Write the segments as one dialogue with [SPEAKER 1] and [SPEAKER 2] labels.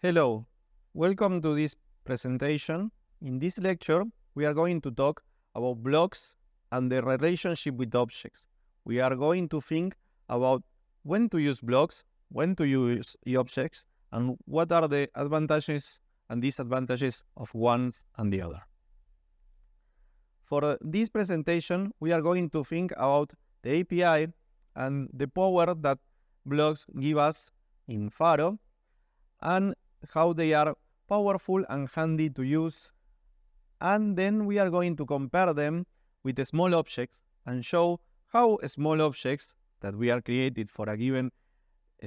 [SPEAKER 1] Hello, welcome to this presentation. In this lecture, we are going to talk about blocks and the relationship with objects. We are going to think about when to use blocks, when to use objects, and what are the advantages and disadvantages of one and the other. For this presentation, we are going to think about the API and the power that blocks give us in Pharo, and how they are powerful and handy to use. And then we are going to compare them with the small objects and show how small objects that we are created for a given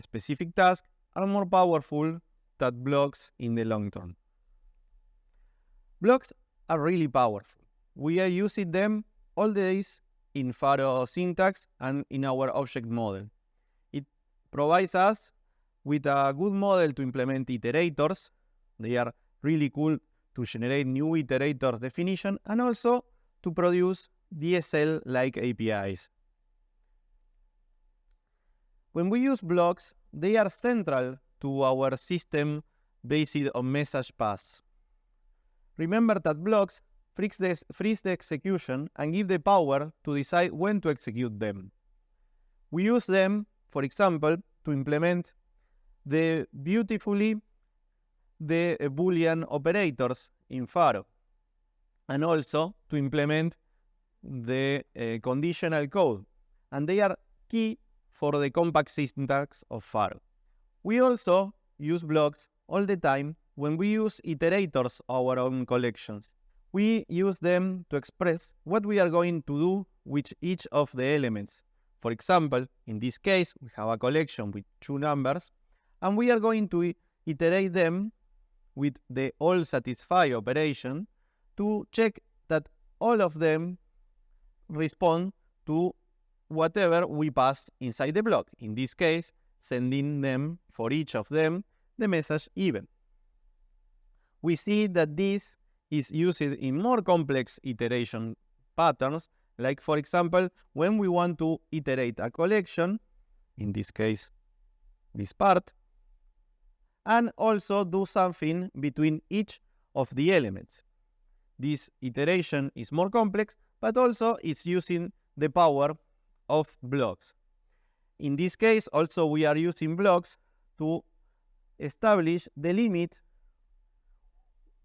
[SPEAKER 1] specific task are more powerful than blocks in the long term. Blocks are really powerful. We are using them all the days in Pharo syntax and in our object model. It provides us with a good model to implement iterators. They are really cool to generate new iterator definition and also to produce DSL-like APIs. When we use blocks, they are central to our system based on message paths. Remember that blocks freeze the execution and give the power to decide when to execute them. We use them, for example, to implement the Boolean operators in Pharo, and also to implement the conditional code, and they are key for the compact syntax of Pharo. We also use blocks all the time when we use iterators of our own collections. We use them to express what we are going to do with each of the elements. For example, in this case, we have a collection with 2 numbers, and we are going to iterate them with the all satisfy operation to check that all of them respond to whatever we pass inside the block. In this case, sending them, for each of them, the message even. We see that this is used in more complex iteration patterns, like for example, when we want to iterate a collection, in this case, this part, and also do something between each of the elements. This iteration is more complex, but also it's using the power of blocks. In this case, also we are using blocks to establish the limit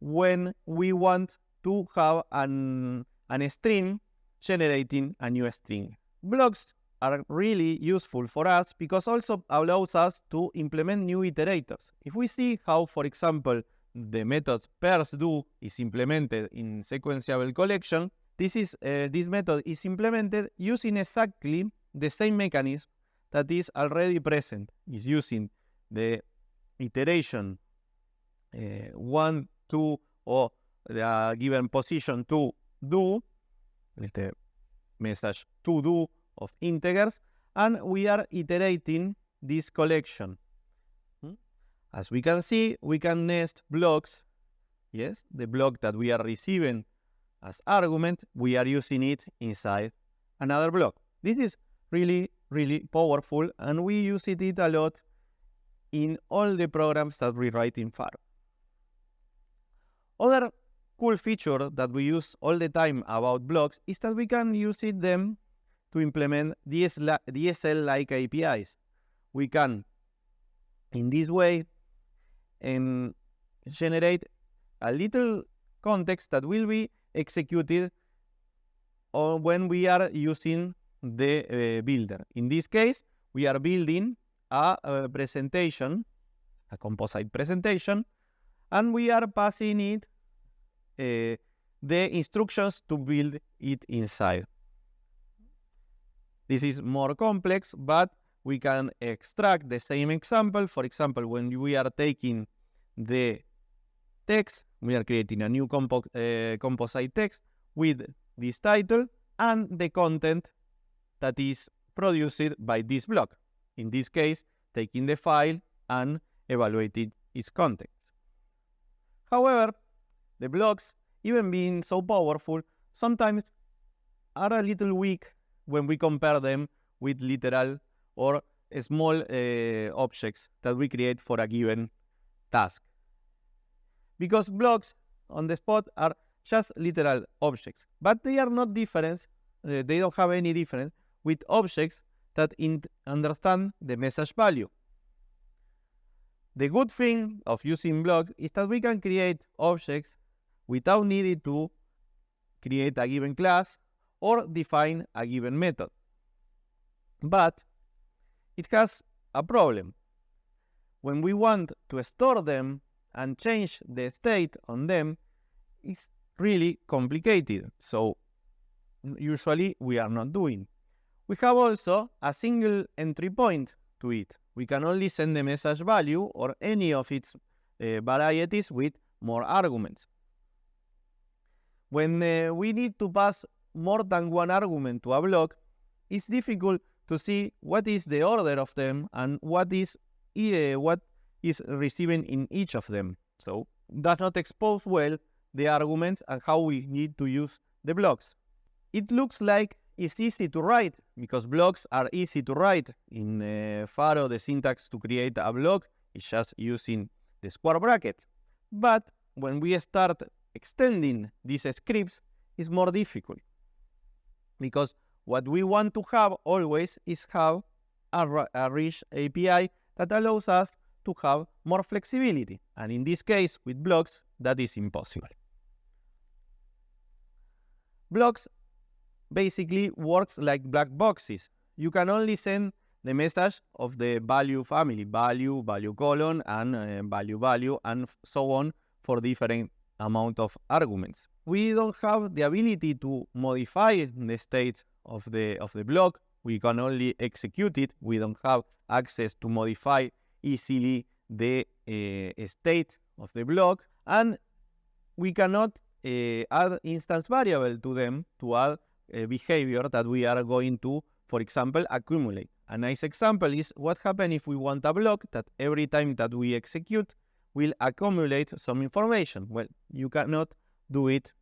[SPEAKER 1] when we want to have a string generating a new string. Blocks are really useful for us because also allows us to implement new iterators. If we see how, for example, the method pairs_do is implemented in sequentiable collection, this method is implemented using exactly the same mechanism that is already present. It's using the iteration 1, 2, or the given position to do, the message to do of integers, and we are iterating this collection. As we can see, we can nest blocks. Yes, the block that we are receiving as argument, we are using it inside another block. This is really, really powerful, and we use it a lot in all the programs that we write in Pharo. Other cool feature that we use all the time about blocks is that we can use them to implement DSL-like APIs. We can, in this way, generate a little context that will be executed when we are using the builder. In this case, we are building a presentation, a composite presentation, and we are passing it the instructions to build it inside. This is more complex, but we can extract the same example. For example, when we are taking the text, we are creating a new composite text with this title and the content that is produced by this block. In this case, taking the file and evaluating its contents. However, the blocks, even being so powerful, sometimes are a little weak when we compare them with literal or small objects that we create for a given task. because blocks on the spot are just literal objects, but they are not different. They don't have any difference with objects that understand the message value. The good thing of using blocks is that we can create objects without needing to create a given class or define a given method. But it has a problem. When we want to store them and change the state on them, it's really complicated. So usually we are not doing. We have also a single entry point to it. We can only send the message value or any of its varieties with more arguments. When we need to pass more than one argument to a block, it's difficult to see what is the order of them and what is receiving in each of them. So does not expose well the arguments and how we need to use the blocks. It looks like it's easy to write because blocks are easy to write. In Pharo, the syntax to create a block is just using the square bracket. But when we start extending these scripts, it's more difficult because what we want to have always is have a rich API that allows us to have more flexibility. And in this case, with blocks, that is impossible. Blocks basically works like black boxes. You can only send the message of the value family, value, value colon, and value, and so on for different amount of arguments. We don't have the ability to modify the state of the block. We can only execute it. We don't have access to modify easily the state of the block, and we cannot add instance variable to them to add behavior that we are going to, for example, accumulate. A nice example is what happens if we want a block that every time that we execute will accumulate some information. Well, you cannot do it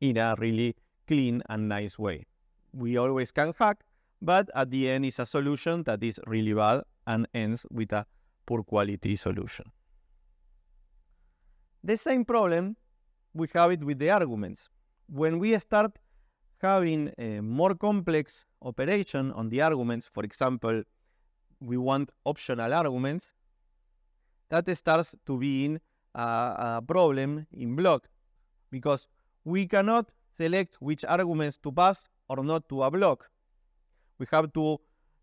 [SPEAKER 1] in a really clean and nice way. We always can hack, but at the end it's a solution that is really bad and ends with a poor quality solution. The same problem, we have it with the arguments. When we start having a more complex operation on the arguments, for example, we want optional arguments, that starts to be a problem in block because we cannot select which arguments to pass or not to a block. We have to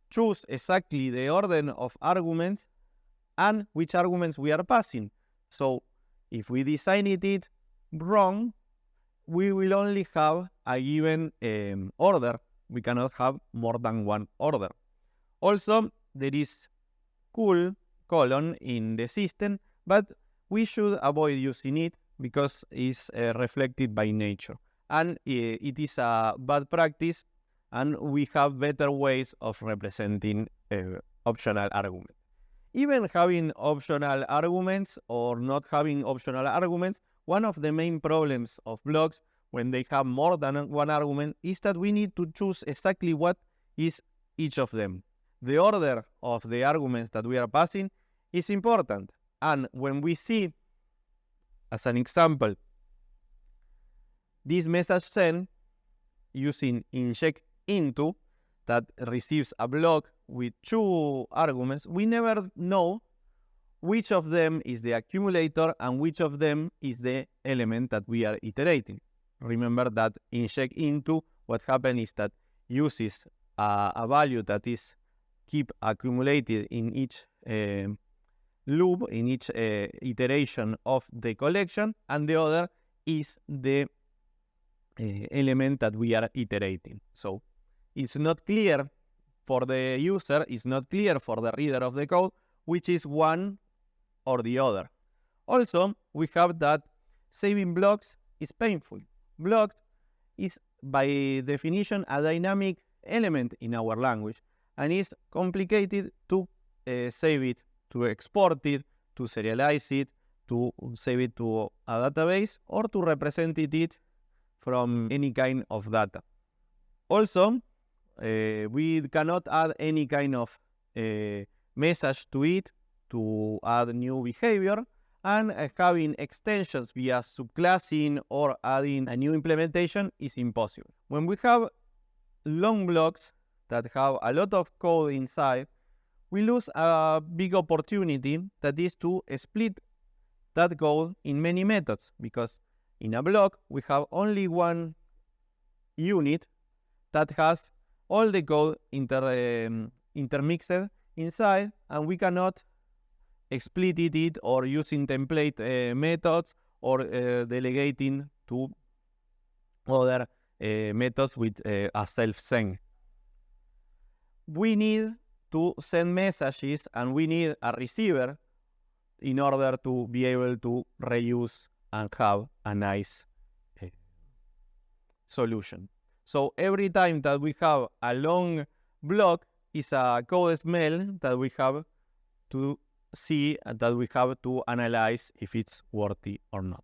[SPEAKER 1] choose exactly the order of arguments and which arguments we are passing. So if we design it wrong, we will only have a given order. We cannot have more than one order. Also, there is colon in the system, but we should avoid using it because it's reflected by nature. And it is a bad practice, and we have better ways of representing optional arguments. Even having optional arguments or not having optional arguments, one of the main problems of blocks when they have more than one argument is that we need to choose exactly what is each of them. The order of the arguments that we are passing is important. And when we see, as an example, this message send using inject into that receives a block with two arguments, we never know which of them is the accumulator and which of them is the element that we are iterating. Remember that inject into, what happens is that uses a value that is keep accumulated in each loop, in each iteration of the collection, and the other is the element that we are iterating. So it's not clear for the user, it's not clear for the reader of the code, which is one or the other. Also, we have that saving blocks is painful. Blocks is by definition a dynamic element in our language, and it's complicated to save it, to export it, to serialize it, to save it to a database, or to represent it from any kind of data. Also, we cannot add any kind of message to it to add new behavior, And having extensions via subclassing or adding a new implementation is impossible. When we have long blocks that have a lot of code inside, we lose a big opportunity, that is to split that code in many methods, because in a block we have only one unit that has all the code intermixed inside, and we cannot split it or using template methods or delegating to other methods with a self-send. We need to send messages and we need a receiver in order to be able to reuse and have a nice solution. So every time that we have a long block is a code smell that we have to see, that we have to analyze if it's worthy or not.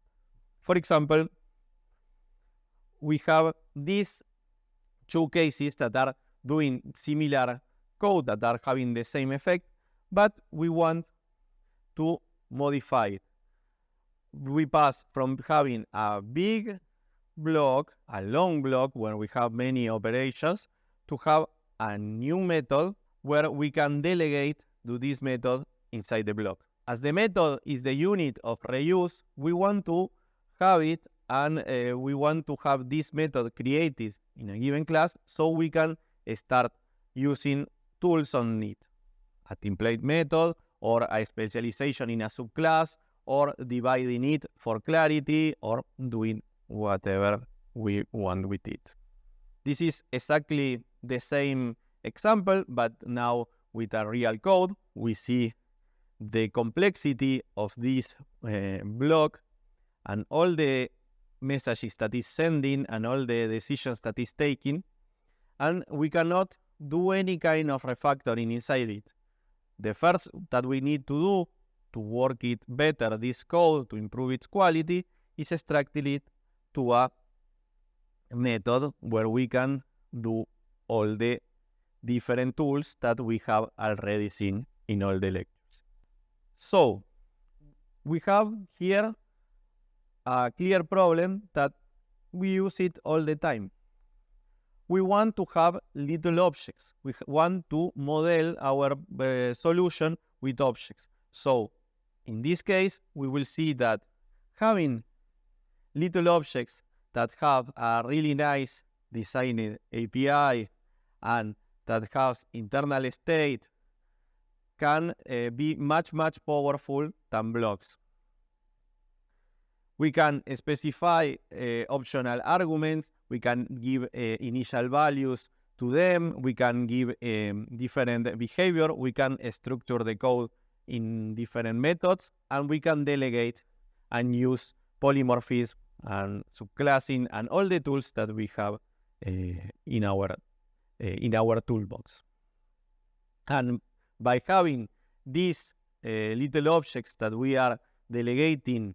[SPEAKER 1] For example, we have these two cases that are doing similar code, that are having the same effect, but we want to modify it. We pass from having a big block, a long block where we have many operations, to have a new method where we can delegate to this method inside the block. As the method is the unit of reuse, we want to have it, and we want to have this method created in a given class so we can start using tools on it. A template method, or a specialization in a subclass, or dividing it for clarity, or doing whatever we want with it. This is exactly the same example, but now with a real code. We see the complexity of this block and all the messages that is sending and all the decisions that is taking, and we cannot do any kind of refactoring inside it. The first that we need to do to work it better, this code, to improve its quality, is extracting it to a method where we can do all the different tools that we have already seen in all the lectures. So we have here a clear problem that we use it all the time. We want to have little objects. We want to model our solution with objects. So in this case, we will see that having little objects that have a really nice designed API and that has internal state can be much powerful than blocks. We can specify optional arguments. We can give initial values to them. We can give different behavior. We can structure the code in different methods, and we can delegate and use polymorphism and subclassing and all the tools that we have in our toolbox. And by having these little objects that we are delegating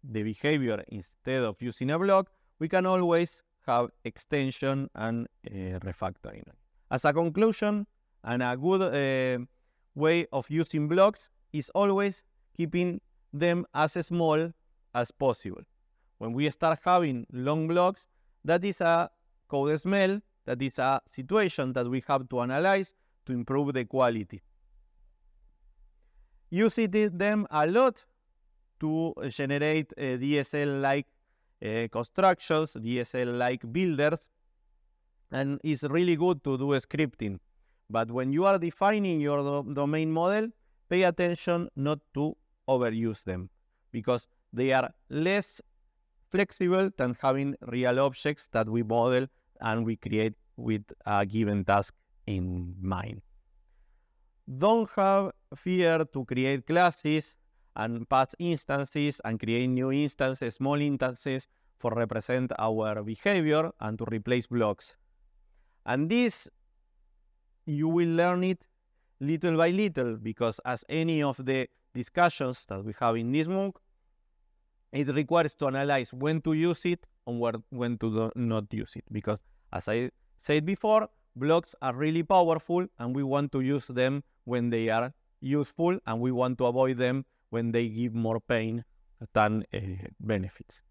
[SPEAKER 1] the behavior instead of using a block, we can always have extension and refactoring. As a conclusion, and a good way of using blocks is always keeping them as small as possible. When we start having long blocks, that is a code smell, that is a situation that we have to analyze to improve the quality. Using them a lot to generate DSL-like constructions, DSL-like builders, and it's really good to do scripting. But when you are defining your domain model, pay attention not to overuse them, because they are less flexible than having real objects that we model and we create with a given task in mind. Don't have fear to create classes and pass instances and create new instances, small instances, for represent our behavior and to replace blocks. And this, you will learn it little by little, because as any of the discussions that we have in this MOOC, it requires to analyze when to use it and when to not use it. Because as I said before, blocks are really powerful and we want to use them when they are useful, and we want to avoid them when they give more pain than benefits.